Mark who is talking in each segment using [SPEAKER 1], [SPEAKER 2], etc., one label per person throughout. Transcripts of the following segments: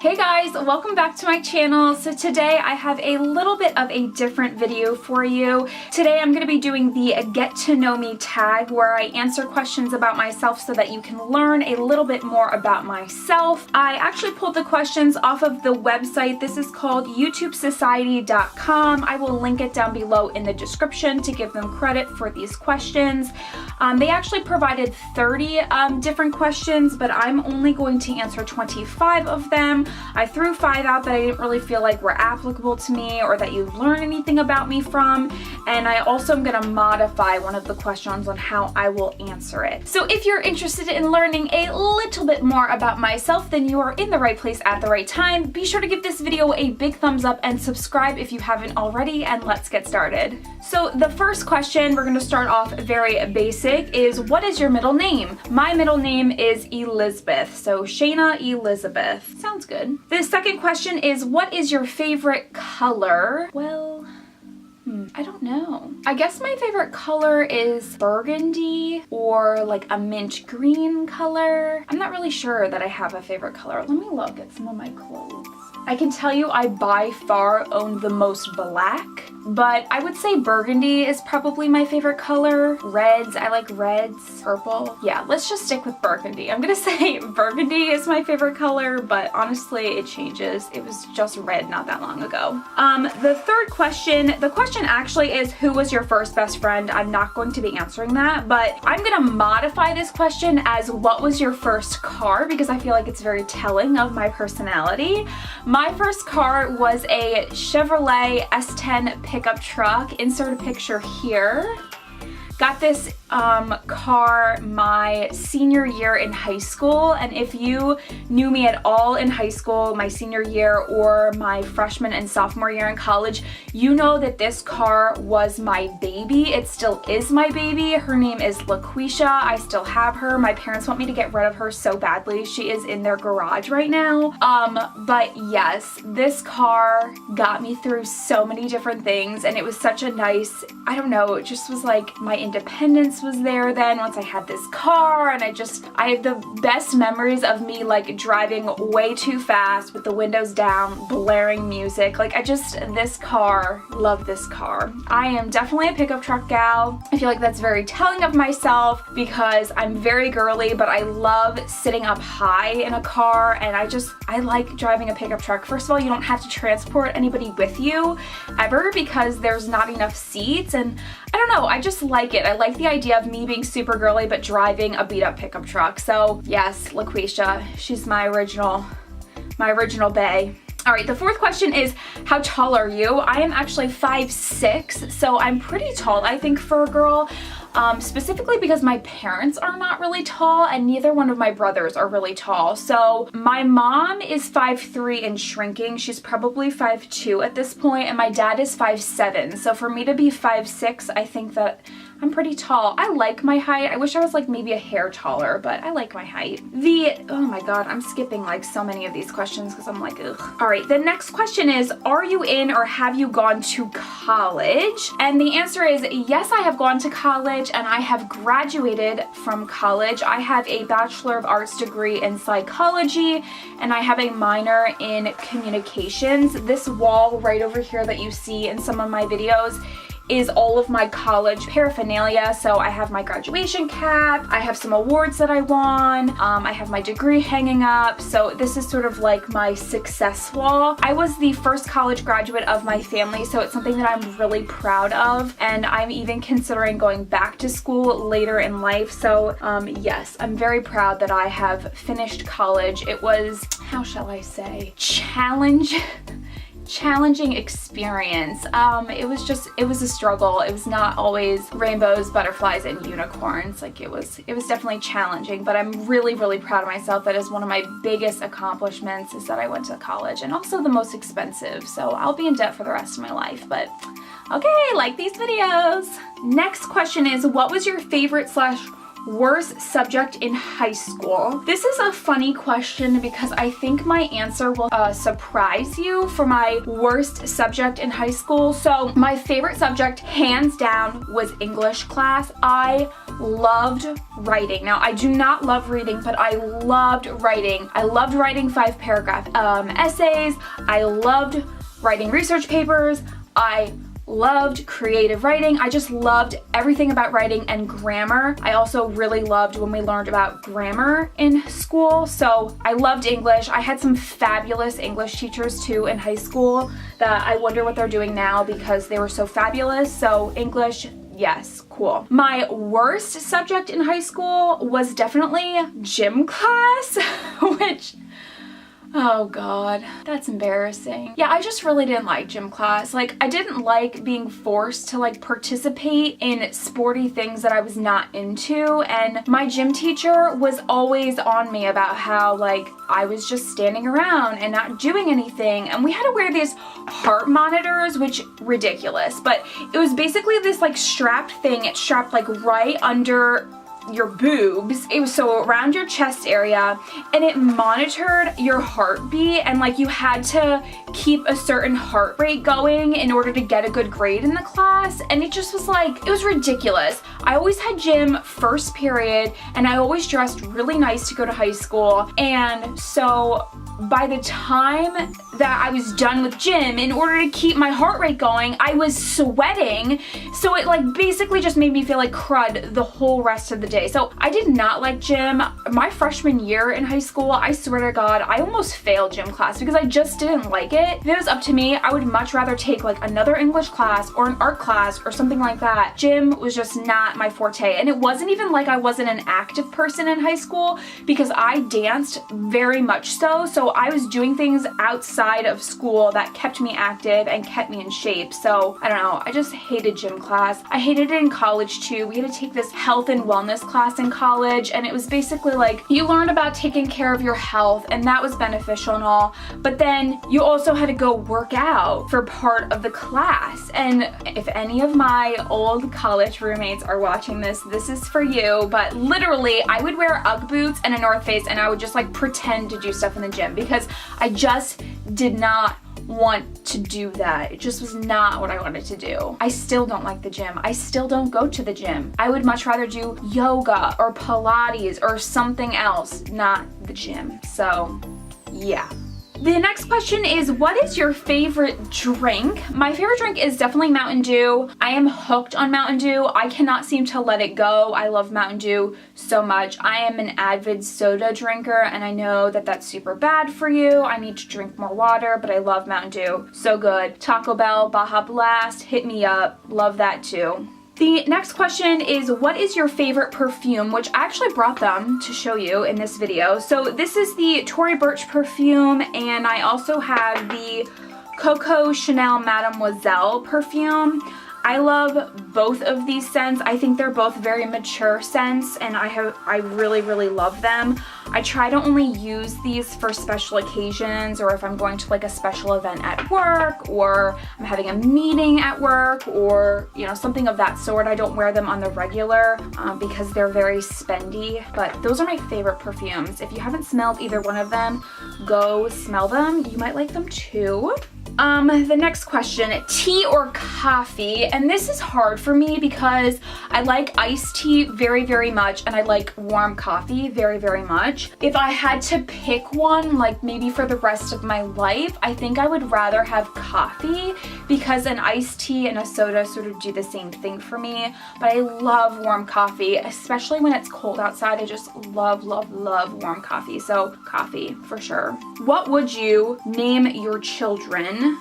[SPEAKER 1] Hey guys, welcome back to my channel. So today I have a little bit of a different video for you. Today I'm going to be doing the Get to Know Me tag where I answer questions about myself so that you can learn a little bit more about myself. I actually pulled the questions off of the website. This is called YouTubesociety.com. I will link it down below in the description to give them credit for these questions. They actually provided 30 different questions, but I'm only going to answer 25 of them. I threw 5 out that I didn't really feel like were applicable to me or that you'd learn anything about me from, and I also am going to modify one of the questions on how I will answer it. So if you're interested in learning a little bit more about myself, then you are in the right place at the right time. Be sure to give this video a big thumbs up and subscribe if you haven't already, and let's get started. So the first question, we're going to start off very basic, is what is your middle name? My middle name is Elizabeth, so Shaina Elizabeth. Sounds good. The second question is, what is your favorite color? Well, I don't know. I guess my favorite color is burgundy or like a mint green color. I'm not really sure that I have a favorite color. Let me look at some of my clothes. I can tell you I by far own the most black, but I would say burgundy is probably my favorite color. Reds, I like reds. Purple. Yeah, let's just stick with burgundy. I'm gonna say burgundy is my favorite color, but honestly it changes. It was just red not that long ago. The third question, the question actually is, who was your first best friend? I'm not going to be answering that, but I'm gonna modify this question as what was your first car, because I feel like it's very telling of my personality. My first car was a Chevrolet S10 pickup truck. Insert a picture here. Got this car my senior year in high school, and if you knew me at all in high school, my senior year or my freshman and sophomore year in college, you know that this car was my baby. It still is my baby. Her name is LaQuisha. I still have her. My parents want me to get rid of her so badly. She is in their garage right now. But yes, this car got me through so many different things, and it was such a nice, I don't know, it just was like my independence was there then once I had this car, and I have the best memories of me like driving way too fast with the windows down, blaring music. Like this car, love this car. I am definitely a pickup truck gal. I feel like that's very telling of myself because I'm very girly, but I love sitting up high in a car, and I like driving a pickup truck. First of all, you don't have to transport anybody with you ever because there's not enough seats, and I don't know, I just like it. I like the idea of me being super girly but driving a beat up pickup truck. So yes, LaQuisha, she's my original bae. All right, the fourth question is, how tall are you? I am actually 5'6", so I'm pretty tall, I think, for a girl. Specifically because my parents are not really tall and neither one of my brothers are really tall. So my mom is 5'3" and shrinking. She's probably 5'2" at this point, and my dad is 5'7". So for me to be 5'6", I think that I'm pretty tall. I like my height. I wish I was like maybe a hair taller, but I like my height. Oh my god, I'm skipping like so many of these questions because I'm like, ugh. All right, the next question is, are you in or have you gone to college? And the answer is yes, I have gone to college and I have graduated from college. I have a Bachelor of Arts degree in psychology and I have a minor in communications. This wall right over here that you see in some of my videos is all of my college paraphernalia. So I have my graduation cap, I have some awards that I won, I have my degree hanging up. So this is sort of like my success wall. I was the first college graduate of my family, so it's something that I'm really proud of, and I'm even considering going back to school later in life. So yes, I'm very proud that I have finished college. It was, how shall I say, challenging experience. It was a struggle. It was not always rainbows, butterflies, and unicorns. Like it was definitely challenging, but I'm really, really proud of myself. That is one of my biggest accomplishments, is that I went to college, and also the most expensive. So I'll be in debt for the rest of my life, but okay, like these videos. Next question is, what was your favorite / Worst subject in high school. This is a funny question because I think my answer will surprise you for my worst subject in high school. So my favorite subject, hands down, was English class. I loved writing. Now, I do not love reading, but I loved writing. I loved writing 5-paragraph essays. I loved writing research papers. I loved creative writing. I just loved everything about writing and grammar. I also really loved when we learned about grammar in school. So I loved English. I had some fabulous English teachers too in high school that I wonder what they're doing now because they were so fabulous. So English, yes, cool. My worst subject in high school was definitely gym class, which, oh God, that's embarrassing. Yeah, I just really didn't like gym class. Like, I didn't like being forced to like participate in sporty things that I was not into, and my gym teacher was always on me about how like I was just standing around and not doing anything, and we had to wear these heart monitors, which ridiculous, but it was basically this like strapped thing. It strapped like right under your boobs. It was so around your chest area, and it monitored your heartbeat, and like you had to keep a certain heart rate going in order to get a good grade in the class, and it just was like, it was ridiculous. I always had gym first period, and I always dressed really nice to go to high school, and so by the time that I was done with gym, in order to keep my heart rate going, I was sweating, so it like basically just made me feel like crud the whole rest of the day. So I did not like gym. My freshman year in high school, I swear to God, I almost failed gym class because I just didn't like it. If it was up to me, I would much rather take like another English class or an art class or something like that. Gym was just not my forte, and it wasn't even like I wasn't an active person in high school because I danced very much so. So I was doing things outside of school that kept me active and kept me in shape. So I don't know, I just hated gym class. I hated it in college too. We had to take this health and wellness class in college, and it was basically like you learned about taking care of your health, and that was beneficial and all, but then you also had to go work out for part of the class. And if any of my old college roommates are watching this, this is for you, but literally I would wear Ugg boots and a North Face, and I would just like pretend to do stuff in the gym because I just did not want to do that. It just was not what I wanted to do. I still don't like the gym. I still don't go to the gym. I would much rather do yoga or Pilates or something else, not the gym. So yeah. The next question is, what is your favorite drink? My favorite drink is definitely Mountain Dew. I am hooked on Mountain Dew. I cannot seem to let it go. I love Mountain Dew so much. I am an avid soda drinker, and I know that that's super bad for you. I need to drink more water, but I love Mountain Dew. So good. Taco Bell, Baja Blast, hit me up. Love that too. The next question is, what is your favorite perfume? Which I actually brought them to show you in this video. So this is the Tory Burch perfume, and I also have the Coco Chanel Mademoiselle perfume. I love both of these scents. I think they're both very mature scents, and I really, really love them. I try to only use these for special occasions, or if I'm going to like a special event at work, or I'm having a meeting at work, or you know, something of that sort. I don't wear them on the regular because they're very spendy, but those are my favorite perfumes. If you haven't smelled either one of them, go smell them. You might like them too. The next question, tea or coffee? And this is hard for me because I like iced tea very, very much, and I like warm coffee very, very much. If I had to pick one, like maybe for the rest of my life, I think I would rather have coffee because an iced tea and a soda sort of do the same thing for me. But I love warm coffee, especially when it's cold outside. I just love, love, love warm coffee. So coffee for sure. What would you name your children?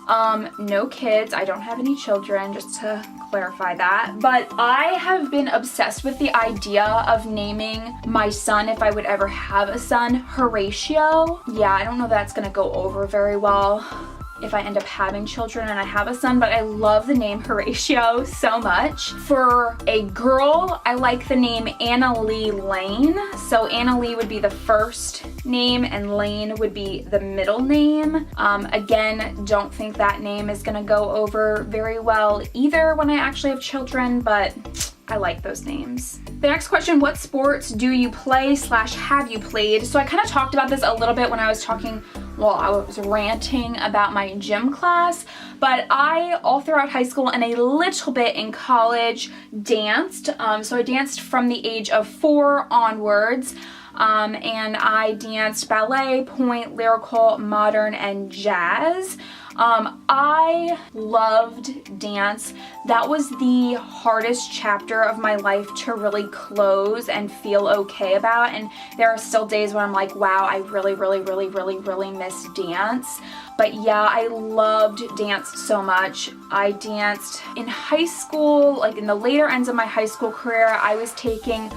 [SPEAKER 1] No kids. I don't have any children, just to clarify that. But I have been obsessed with the idea of naming my son, if I would ever have a son, Horatio. Yeah, I don't know if that's gonna go over very well if I end up having children and I have a son, but I love the name Horatio so much. For a girl, I like the name Anna Lee Lane. So Anna Lee would be the first name and Lane would be the middle name. Again, don't think that name is gonna go over very well either when I actually have children, but I like those names. The next question, what sports do you play / have you played? So I kind of talked about this a little bit when I was talking, well, I was ranting about my gym class, but I, all throughout high school and a little bit in college, danced. So I danced from the age of 4 onwards. And I danced ballet, point, lyrical, modern, and jazz. I loved dance. That was the hardest chapter of my life to really close and feel okay about, and there are still days when I'm like, wow, I really miss dance. But yeah, I loved dance so much. I danced in high school, like in the later ends of my high school career. I was taking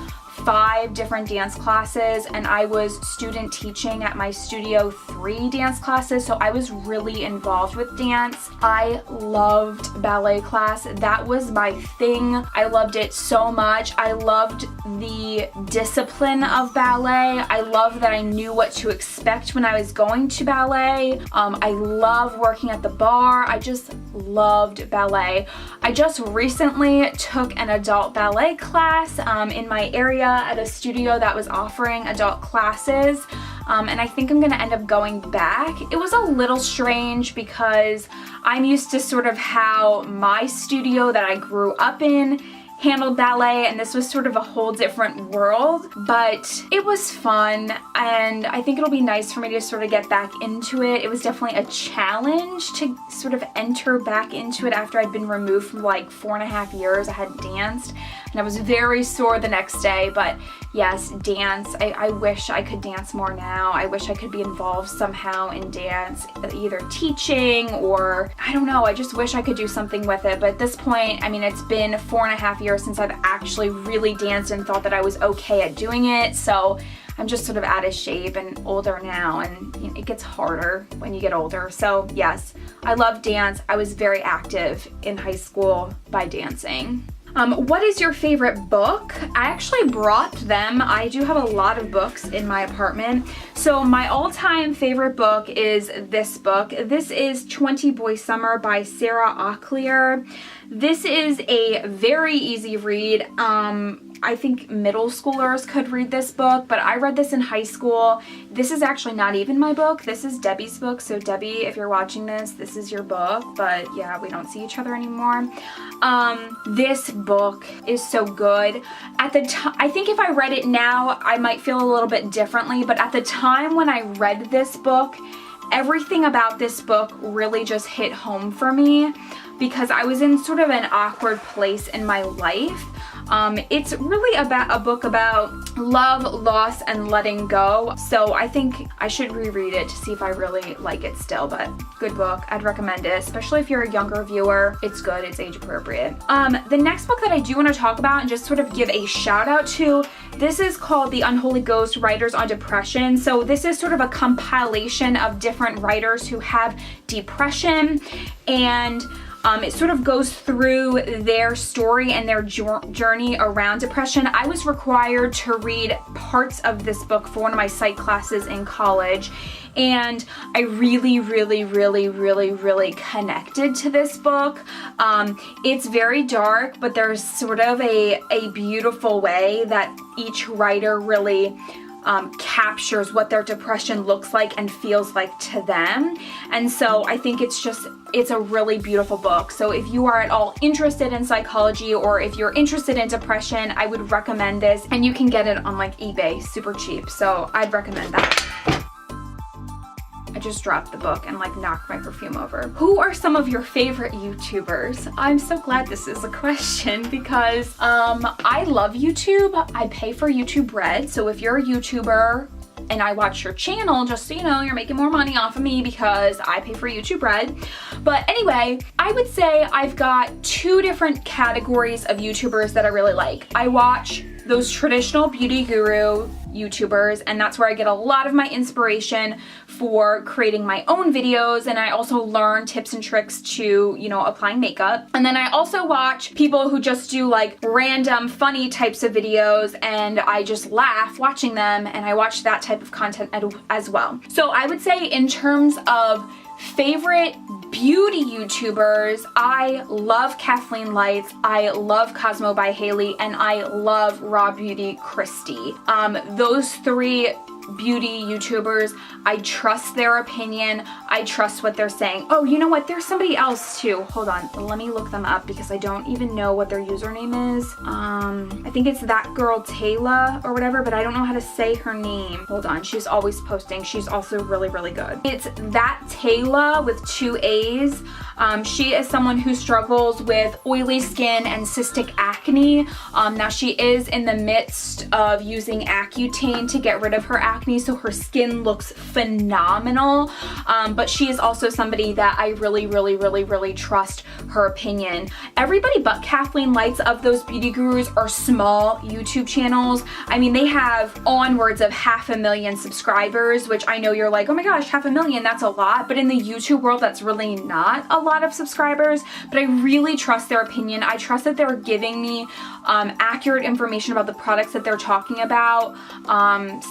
[SPEAKER 1] 5 different dance classes, and I was student teaching at my Studio 3 dance classes, so I was really involved with dance. I loved ballet class. That was my thing. I loved it so much. I loved the discipline of ballet. I loved that I knew what to expect when I was going to ballet. I love working at the bar. I just loved ballet. I just recently took an adult ballet class in my area at a studio that was offering adult classes, and I think I'm gonna end up going back. It was a little strange because I'm used to sort of how my studio that I grew up in handled ballet, and this was sort of a whole different world, but it was fun, and I think it'll be nice for me to sort of get back into it. It was definitely a challenge to sort of enter back into it after I'd been removed from like 4.5 years. I hadn't danced, and I was very sore the next day. But yes, dance. I wish I could dance more now. I wish I could be involved somehow in dance, either teaching or I don't know. I just wish I could do something with it. But at this point, I mean, it's been 4.5 years since I've actually really danced and thought that I was okay at doing it. So I'm just sort of out of shape and older now, and you know, it gets harder when you get older. So yes, I love dance. I was very active in high school by dancing. What is your favorite book? I actually brought them. I do have a lot of books in my apartment. So my all-time favorite book is this book. This is 20 Boy Summer by Sarah Auclair. This is a very easy read. I think middle schoolers could read this book, but I read this in high school. This is actually not even my book. This is Debbie's book. So Debbie, if you're watching this is your book, but yeah, we don't see each other anymore. This book is so good. At the time, I think if I read it now, I might feel a little bit differently, but at the time when I read this book, everything about this book really just hit home for me because I was in sort of an awkward place in my life. It's really about a book about love, loss, and letting go. So I think I should reread it to see if I really like it still, but good book. I'd recommend it, especially if you're a younger viewer. It's good, it's age appropriate. The next book that I do want to talk about and just sort of give a shout out to, this is called The Unholy Ghost: Writers on Depression. So this is sort of a compilation of different writers who have depression, and it sort of goes through their story and their journey around depression. I was required to read parts of this book for one of my psych classes in college, and I really connected to this book. It's very dark, but there's sort of a beautiful way that each writer really captures what their depression looks like and feels like to them. And so I think it's a really beautiful book. So if you are at all interested in psychology, or if you're interested in depression, I would recommend this, and you can get it on like eBay super cheap. So I'd recommend that. I just dropped the book and like knocked my perfume over. Who are some of your favorite YouTubers? I'm so glad this is a question because I love YouTube. I pay for YouTube Red. So if you're a YouTuber and I watch your channel, just so you know, you're making more money off of me because I pay for YouTube Red. But anyway, I would say I've got 2 different categories of YouTubers that I really like. I watch those traditional beauty guru YouTubers, and that's where I get a lot of my inspiration for creating my own videos, and I also learn tips and tricks to, you know, applying makeup. And then I also watch people who just do like random funny types of videos, and I just laugh watching them, and I watch that type of content as well. So I would say in terms of favorite beauty YouTubers, I love Kathleenlights, I love Cosmobyhaley, and I love Rawbeautykrisi. Those three beauty YouTubers, I trust their opinion, I trust what they're saying. Oh, you know what, there's somebody else too. Hold on, let me look them up because I don't even know what their username is. I think it's that girl Thataylaa or whatever, but I don't know how to say her name. Hold on, she's always posting. She's also really, really good. It's that Thataylaa with 2 A's. She is someone who struggles with oily skin and cystic acne. Now she is in the midst of using Accutane to get rid of her acne, so her skin looks phenomenal. But she is also somebody that I really, really, really, really trust her opinion. Everybody but Kathleenlights of those beauty gurus are small YouTube channels. I mean, they have onwards of 500,000 subscribers, which I know you're like, oh my gosh, 500,000, that's a lot. But in the YouTube world, that's really not a lot of subscribers. But I really trust their opinion. I trust that they're giving me accurate information about the products that they're talking about.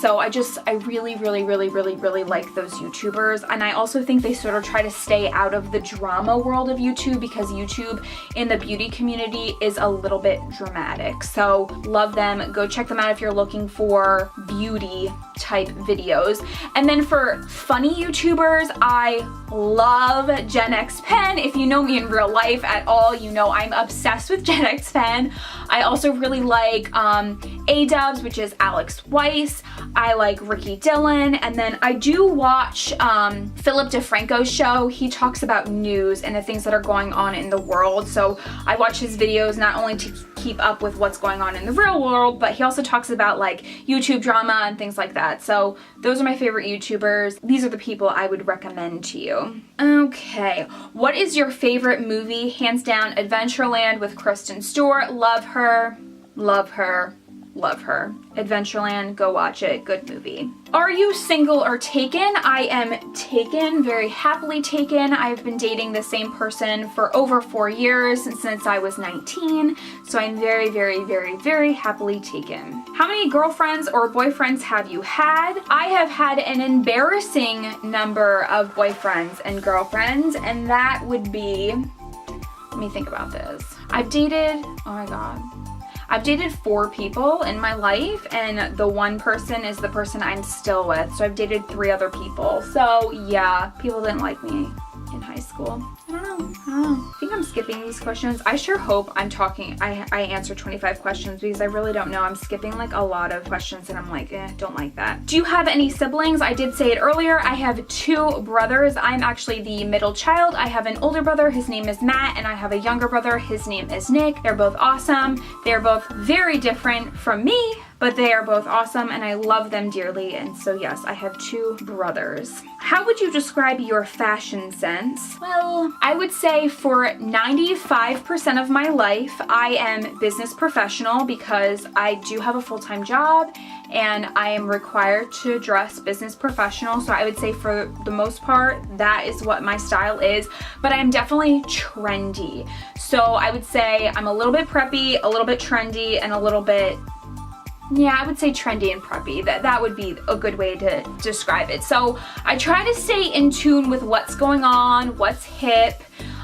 [SPEAKER 1] So I really, really, really, really, really like those YouTubers. And I also think they sort of try to stay out of the drama world of YouTube because YouTube in the beauty community is a little bit dramatic. So love them. Go check them out if you're looking for beauty type videos. And then for funny YouTubers, I love JennXPenn. If you know me in real life at all, you know I'm obsessed with JennXPenn. I also really like Ayydubs, which is Alex Weiss. I like RickyDillon, and then I do watch Philip DeFranco's show. He talks about news and the things that are going on in the world. So I watch his videos not only to keep up with what's going on in the real world, but he also talks about like YouTube drama and things like that. So those are my favorite YouTubers. These are the people I would recommend to you. Okay, what is your favorite movie? Hands down, Adventureland with Kristen Stewart. Love her, love her, love her. Adventureland, go watch it, good movie. Are you single or taken? I am taken, very happily taken. I've been dating the same person for over 4 years since I was 19, so I'm very, very, very, very happily taken. How many girlfriends or boyfriends have you had? I have had an embarrassing number of boyfriends and girlfriends, and that would be, let me think about this. I've dated, oh my god, I've dated 4 people in my life, and the one person is the person I'm still with. So I've dated 3 other people. So yeah, people didn't like me in high school. I don't know. I think I'm skipping these questions. I sure hope I answer 25 questions because I really don't know. I'm skipping like a lot of questions and I'm like, don't like that. Do you have any siblings? I did say it earlier. I have 2 brothers. I'm actually the middle child. I have an older brother. His name is Matt, and I have a younger brother. His name is Nick. They're both awesome. They're both very different from me, but they are both awesome and I love them dearly. And so yes, I have 2 brothers. How would you describe your fashion sense? Well, I would say for 95% of my life, I am business professional because I do have a full-time job and I am required to dress business professional. So I would say for the most part, that is what my style is, but I'm definitely trendy. So I would say I'm a little bit preppy, a little bit trendy, and a little bit, yeah, I would say trendy and preppy. That would be a good way to describe it. So I try to stay in tune with what's going on, what's hip,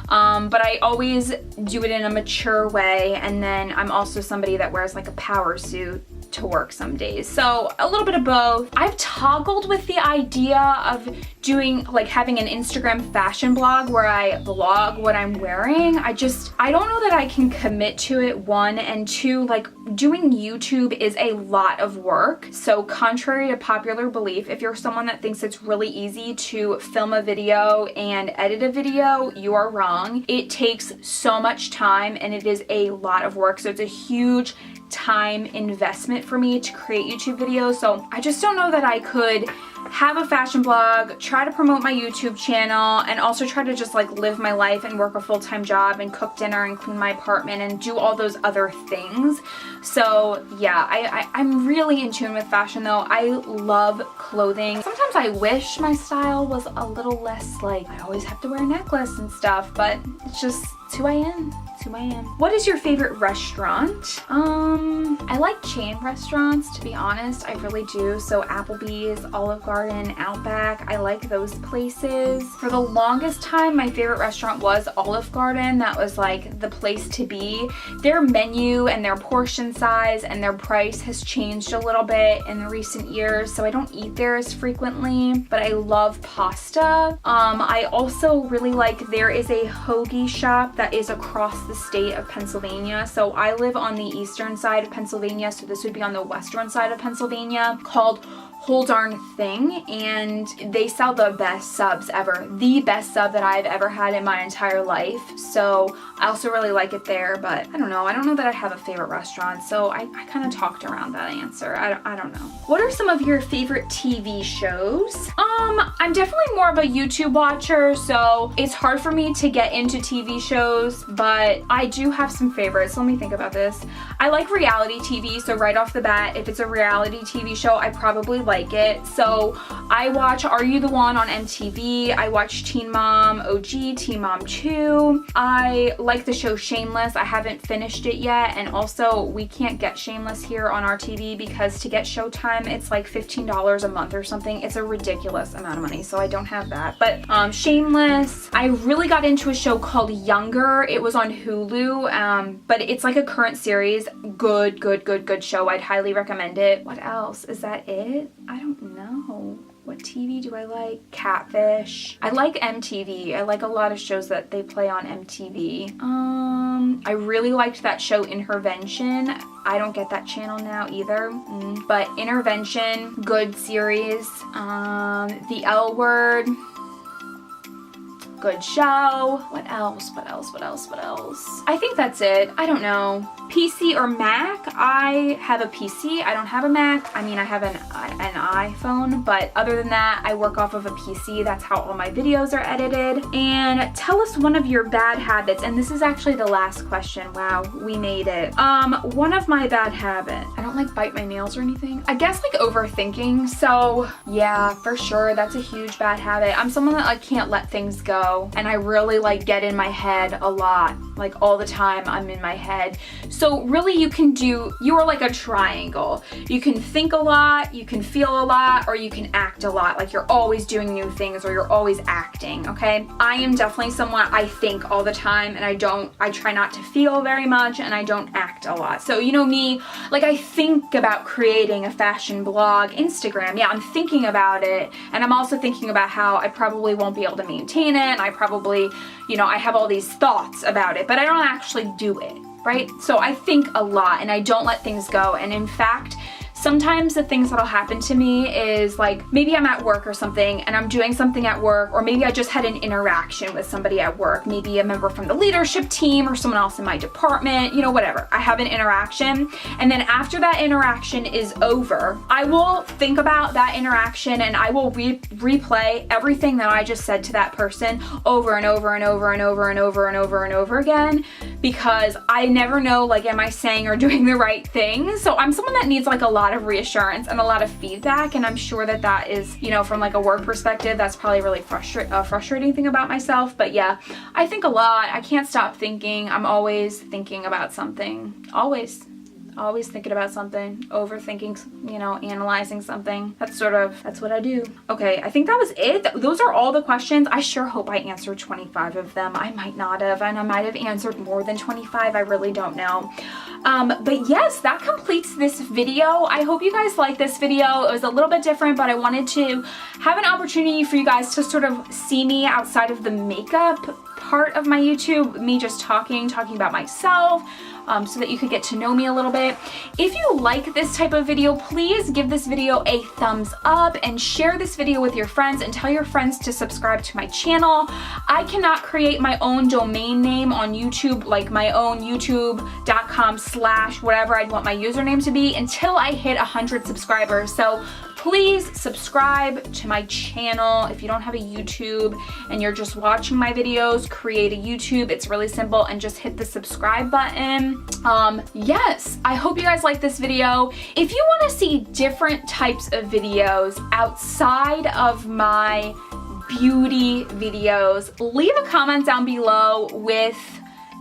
[SPEAKER 1] but I always do it in a mature way. And then I'm also somebody that wears like a power suit to work some days. So a little bit of both. I've toggled with the idea of doing like having an Instagram fashion blog where I vlog what I'm wearing. I don't know that I can commit to it, 1, and 2, like doing YouTube is a lot of work. So contrary to popular belief, if you're someone that thinks it's really easy to film a video and edit a video, you are wrong. It takes so much time and it is a lot of work. So it's a huge time investment for me to create YouTube videos. So I just don't know that I could have a fashion blog, try to promote my YouTube channel, and also try to just like live my life and work a full-time job and cook dinner and clean my apartment and do all those other things. So yeah, I'm really in tune with fashion though. I love clothing. Sometimes I wish my style was a little less like I always have to wear a necklace and stuff, but it's just it's who I am. It's who I am. What is your favorite restaurant? I like chain restaurants, to be honest. I really do. So Applebee's, Olive Garden, Outback. I like those places. For the longest time, my favorite restaurant was Olive Garden. That was like the place to be. Their menu and their portion size and their price has changed a little bit in the recent years, so I don't eat there as frequently, but I love pasta. I also really like, there is a hoagie shop that is across the state of Pennsylvania. So I live on the eastern side of Pennsylvania, so this would be on the western side of Pennsylvania, called Whole Darn Thing, and they sell the best subs ever. The best sub that I've ever had in my entire life. So I also really like it there, but I don't know that I have a favorite restaurant, so I kind of talked around that answer. I don't know. What are some of your favorite TV shows? I'm definitely more of a YouTube watcher, so it's hard for me to get into TV shows, but I do have some favorites. Let me think about this. I like reality TV, so right off the bat, if it's a reality TV show, I probably like it. So I watch Are You the One on MTV. I watch Teen Mom OG, Teen Mom 2. I like the show Shameless. I haven't finished it yet, and also we can't get Shameless here on our TV because to get Showtime, it's like $15 a month or something. It's a ridiculous amount of money, so I don't have that. But Shameless. I really got into a show called Younger. It was on Hulu, but it's like a current series. Good show. I'd highly recommend it. What else? Is that it? I don't know. What TV do I like? Catfish. I like MTV. I like a lot of shows that they play on MTV. I really liked that show Intervention. I don't get that channel now either. But Intervention, good series. The L Word. Good show. What else? I think that's it. I don't know. PC or Mac? I have a PC. I don't have a Mac. I mean, I have an iPhone, but other than that, I work off of a PC. That's how all my videos are edited. And tell us one of your bad habits. And this is actually the last question. Wow, we made it. One of my bad habits. I don't like bite my nails or anything. I guess like overthinking. So yeah, for sure, that's a huge bad habit. I'm someone that like can't let things go, and I really like get in my head a lot. Like all the time I'm in my head. So really you are like a triangle. You can think a lot, you can feel a lot, or you can act a lot. Like you're always doing new things or you're always acting, okay? I am definitely someone, I think all the time, and I try not to feel very much, and I don't act a lot. So you know me, like I think about creating a fashion blog, Instagram. Yeah, I'm thinking about it, and I'm also thinking about how I probably won't be able to maintain it, and I probably, you know, I have all these thoughts about it, but I don't actually do it. Right? So I think a lot and I don't let things go. And in fact, sometimes the things that'll happen to me is like maybe I'm at work or something and I'm doing something at work, or maybe I just had an interaction with somebody at work, maybe a member from the leadership team or someone else in my department, you know, whatever. I have an interaction, and then after that interaction is over, I will think about that interaction and I will replay everything that I just said to that person over and over and over and over and over and over and over again, because I never know, like, am I saying or doing the right thing? So I'm someone that needs like a lot of reassurance and a lot of feedback, and I'm sure that that is, you know, from like a work perspective, that's probably really frustrating thing about myself. But yeah, I think a lot. I can't stop thinking. I'm always thinking about something. Always thinking about something, overthinking, you know, analyzing something. That's what I do. Okay, I think that was it. Those are all the questions. I sure hope I answered 25 of them. I might not have, and I might have answered more than 25. I really don't know. But yes, that completes this video. I hope you guys like this video. It was a little bit different, but I wanted to have an opportunity for you guys to sort of see me outside of the makeup part of my YouTube, me just talking about myself, so that you could get to know me a little bit. If you like this type of video, please give this video a thumbs up and share this video with your friends and tell your friends to subscribe to my channel. I cannot create my own domain name on YouTube, like my own youtube.com/ whatever I'd want my username to be, until I hit 100 subscribers. So please subscribe to my channel. If you don't have a YouTube and you're just watching my videos, create a YouTube. It's really simple, and just hit the subscribe button. Yes, I hope you guys like this video. If you want to see different types of videos outside of my beauty videos, leave a comment down below with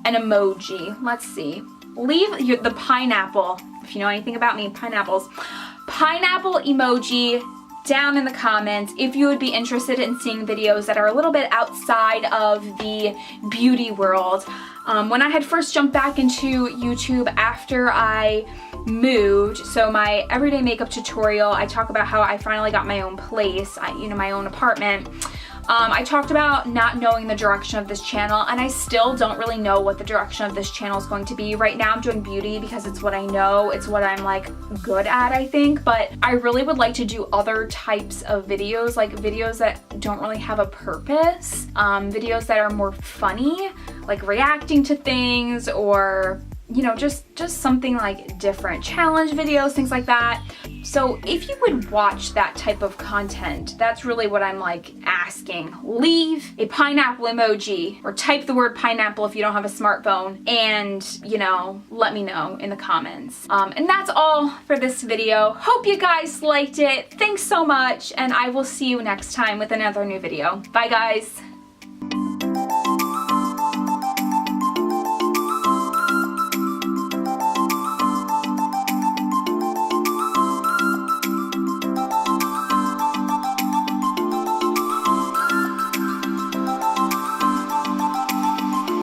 [SPEAKER 1] an emoji. Let's see. Leave the pineapple, if you know anything about me, pineapple emoji down in the comments if you would be interested in seeing videos that are a little bit outside of the beauty world. When I had first jumped back into YouTube after I moved, so my everyday makeup tutorial, I talk about how I finally got my own place, my own apartment. I talked about not knowing the direction of this channel, and I still don't really know what the direction of this channel is going to be. Right now I'm doing beauty because it's what I know, it's what I'm like good at, I think, but I really would like to do other types of videos, like videos that don't really have a purpose, videos that are more funny, like reacting to things, or just something like different, challenge videos, things like that. So if you would watch that type of content, that's really what I'm like asking. Leave a pineapple emoji or type the word pineapple if you don't have a smartphone, and let me know in the comments. And that's all for this video. Hope you guys liked it. Thanks so much, and I will see you next time with another new video. Bye guys.